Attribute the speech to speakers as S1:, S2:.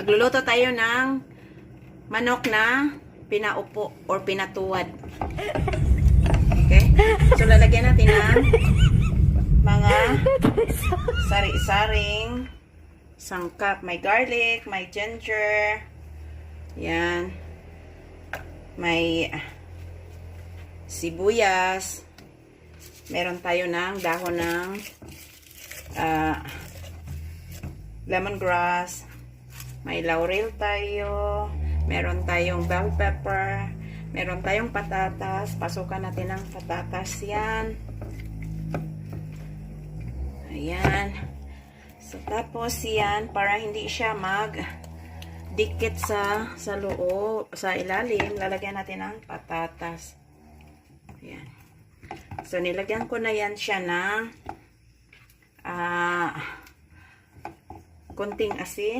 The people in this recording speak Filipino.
S1: Magluluto tayo ng manok na pinaupo or pinatuwad. Okay? So, lalagyan natin ng mga sari-saring sangkap. May garlic, may ginger, yan, may sibuyas, meron tayo ng dahon ng lemongrass, may laurel tayo, meron tayong bell pepper, meron tayong patatas. Pasukan natin ng patatas yan. Ayan. So, tapos yan, para hindi siya dikit sa loob, sa ilalim, lalagyan natin ng patatas. Ayan. So, nilagyan ko na yan siya ng konting asin.